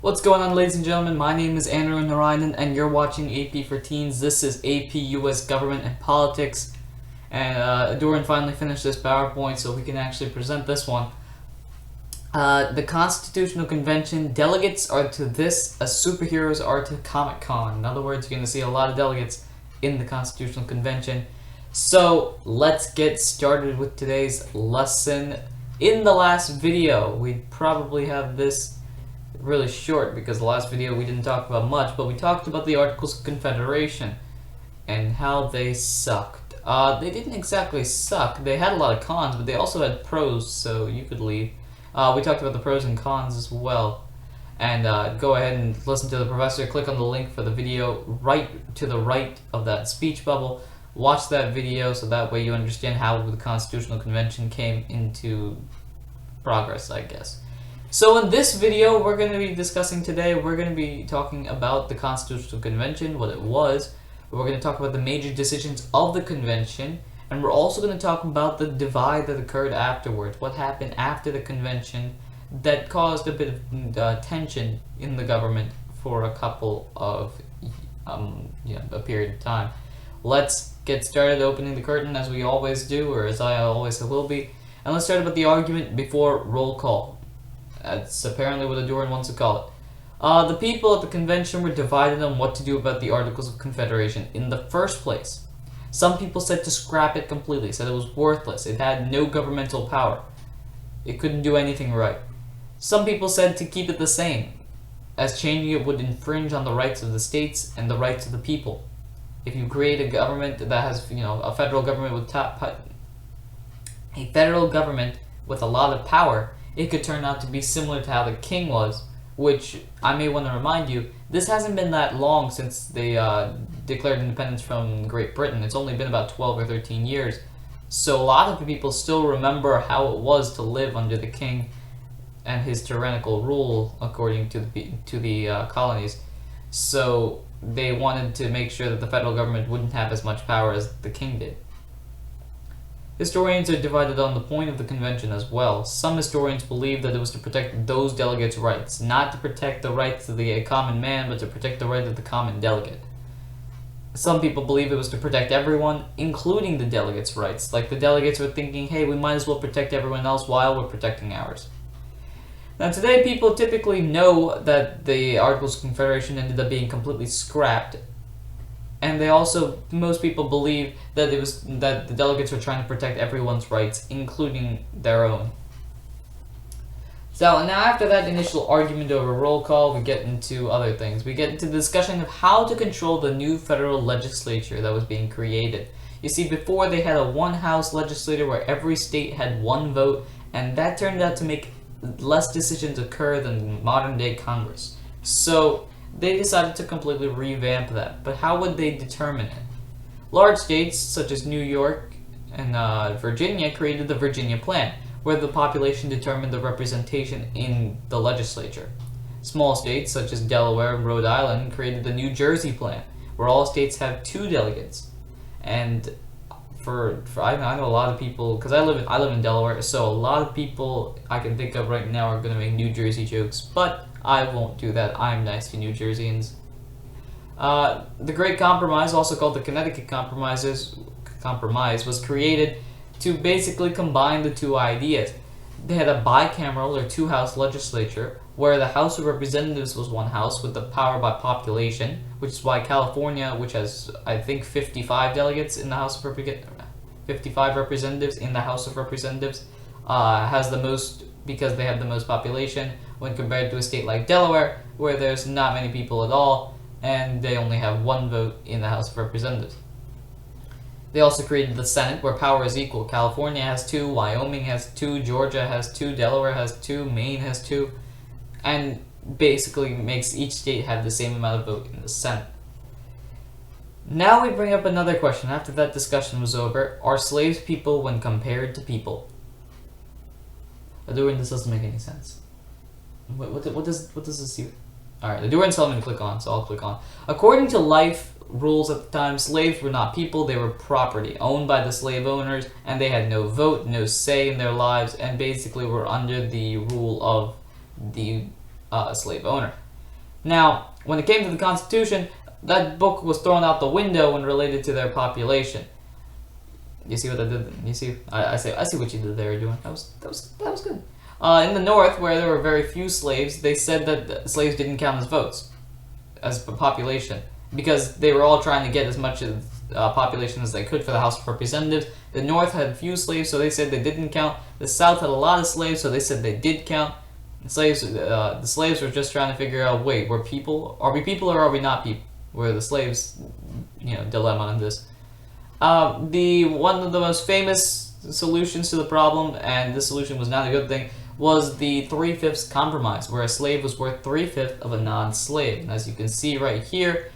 What's going on, ladies and gentlemen? My name is Andrew Narayanan, and you're watching AP for Teens. This is AP US Government and Politics. And Doran finally finished this PowerPoint, so we can actually present this one. The Constitutional Convention, delegates are to this as superheroes are to Comic-Con. In other words, you're going to see a lot of delegates in the Constitutional Convention. So, let's get started with today's lesson. In the last video, we probably have this really short because the last video we didn't talk about much, but we talked about the Articles of Confederation and how they sucked. They didn't exactly suck. They had a lot of cons, but they also had pros, so you could leave. We talked about the pros and cons as well. And go ahead and listen to the professor. Click on the link for the video right to the right of that speech bubble. Watch that video so that way you understand how the Constitutional Convention came into progress, I guess. So in this video we're going to be discussing today, we're going to be talking about the Constitutional Convention, what it was. We're going to talk about the major decisions of the convention, and we're also going to talk about the divide that occurred afterwards, what happened after the convention that caused a bit of tension in the government for a couple of, a period of time. Let's get started opening the curtain as we always do, or as I always will be, and let's start about the argument before roll call. That's apparently what Adoran wants to call it. The people at the convention were divided on what to do about the Articles of Confederation in the first place. Some people said to scrap it completely, said it was worthless, it had no governmental power, it couldn't do anything right. Some people said to keep it the same, as changing it would infringe on the rights of the states and the rights of the people. If you create a government that has, a federal government with a lot of power, it could turn out to be similar to how the king was, which I may want to remind you, this hasn't been that long since they declared independence from Great Britain. It's only been about 12 or 13 years. So a lot of people still remember how it was to live under the king and his tyrannical rule according to the colonies. So they wanted to make sure that the federal government wouldn't have as much power as the king did. Historians are divided on the point of the convention as well. Some historians believe that it was to protect those delegates' rights, not to protect the rights of the common man, but to protect the right of the common delegate. Some people believe it was to protect everyone, including the delegates' rights. Like the delegates were thinking, hey, we might as well protect everyone else while we're protecting ours. Now today people typically know that the Articles of Confederation ended up being completely scrapped, and most people believe that that the delegates were trying to protect everyone's rights, including their own. So now after that initial argument over roll call, we get into other things. We get into the discussion of how to control the new federal legislature that was being created. You see, before they had a one-house legislature where every state had one vote, and that turned out to make less decisions occur than modern-day Congress. So they decided to completely revamp that. But how would they determine it? Large states, such as New York and Virginia, created the Virginia Plan, where the population determined the representation in the legislature. Small states, such as Delaware and Rhode Island, created the New Jersey Plan, where all states have 2 delegates. And I know a lot of people, because I live in Delaware, so a lot of people I can think of right now are going to make New Jersey jokes, but I won't do that. I'm nice to New Jerseyans. The Great Compromise, also called the Connecticut Compromise, was created to basically combine the two ideas. They had a bicameral or 2-house legislature, where the House of Representatives was one house with the power by population, which is why California, which has I think 55 delegates in the House of 55 representatives in the House of Representatives, has the most because they have the most population when compared to a state like Delaware, where there's not many people at all, and they only have 1 vote in the House of Representatives. They also created the Senate, where power is equal. California has 2, Wyoming has 2, Georgia has 2, Delaware has 2, Maine has 2, and basically makes each state have the same amount of vote in the Senate. Now we bring up another question after that discussion was over. Are slaves people when compared to people? Adoran, this doesn't make any sense. What does this do? Alright, Adoran's telling me to click on, so I'll click on. According to life rules at the time, slaves were not people, they were property, owned by the slave owners, and they had no vote, no say in their lives, and basically were under the rule of the slave owner. Now, when it came to the Constitution, that book was thrown out the window when related to their population. You see what I did? You see? I see what you did there, doing. That was good. In the North, where there were very few slaves, they said that slaves didn't count as votes, as population, because they were all trying to get as much of population as they could for the House of Representatives. The North had few slaves, so they said they didn't count. The South had a lot of slaves, so they said they did count. The slaves were just trying to figure out, wait, are we people or are we not people? Were the slaves, dilemma in this. One of the most famous solutions to the problem, and this solution was not a good thing, was the 3/5 compromise, where a slave was worth 3/5 of a non-slave. And as you can see right here,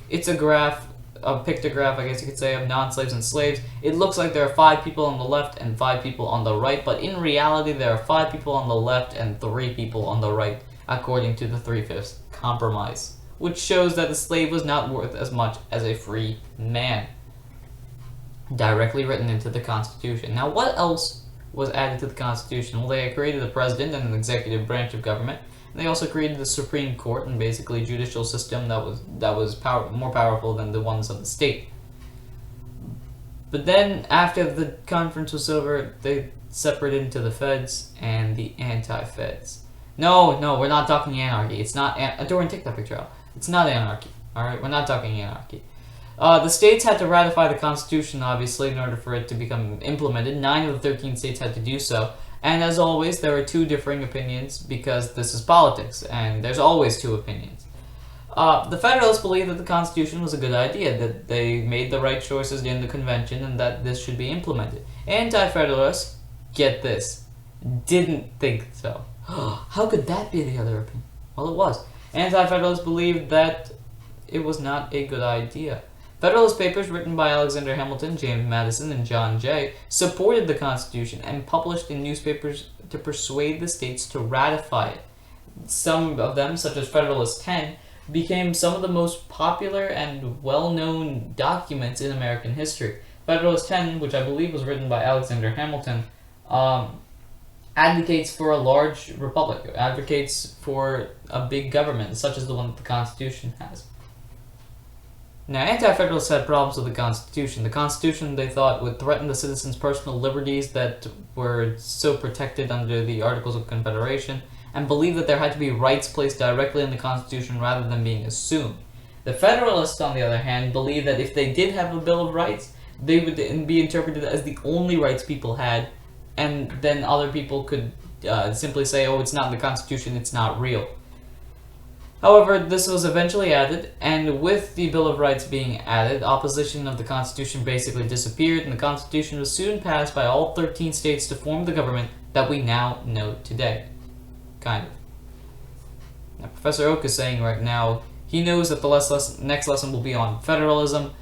it's a pictograph, I guess you could say, of non-slaves and slaves. It looks like there are 5 people on the left and 5 people on the right, but in reality there are 5 people on the left and 3 people on the right, according to the 3/5 compromise, which shows that the slave was not worth as much as a free man. Directly written into the Constitution. Now, what else was added to the Constitution? Well, they created a president and an executive branch of government. And they also created the Supreme Court and basically a judicial system that was more powerful than the ones of the state. But then, after the conference was over, they separated into the feds and the anti-feds. No, we're not talking anarchy. It's not. Doran, take that picture out. It's not anarchy. All right, we're not talking anarchy. The states had to ratify the Constitution, obviously, in order for it to become implemented. 9 of the 13 states had to do so. And as always, there are 2 differing opinions because this is politics, and there's always 2 opinions. The Federalists believed that the Constitution was a good idea, that they made the right choices in the convention, and that this should be implemented. Anti-Federalists, get this, didn't think so. How could that be the other opinion? Well, it was. Anti-Federalists believed that it was not a good idea. Federalist Papers, written by Alexander Hamilton, James Madison, and John Jay, supported the Constitution and published in newspapers to persuade the states to ratify it. Some of them, such as Federalist 10, became some of the most popular and well-known documents in American history. Federalist 10, which I believe was written by Alexander Hamilton, advocates for a large republic, advocates for a big government, such as the one that the Constitution has. Now, anti-federalists had problems with the Constitution. The Constitution, they thought, would threaten the citizens' personal liberties that were so protected under the Articles of Confederation, and believed that there had to be rights placed directly in the Constitution rather than being assumed. The Federalists, on the other hand, believed that if they did have a Bill of Rights, they would be interpreted as the only rights people had, and then other people could simply say, oh, it's not in the Constitution, it's not real. However, this was eventually added, and with the Bill of Rights being added, opposition of the Constitution basically disappeared, and the Constitution was soon passed by all 13 states to form the government that we now know today. Kind of. Now, Professor Oak is saying right now, he knows that the next lesson will be on federalism.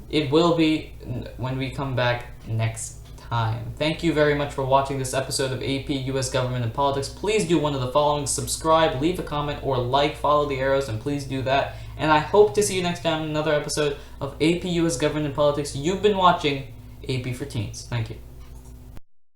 It will be when we come back next time. Thank you very much for watching this episode of AP US Government and Politics. Please do one of the following: subscribe, leave a comment, or like, follow the arrows, and please do that. And I hope to see you next time in another episode of AP US Government and Politics. You've been watching AP for Teens. Thank you.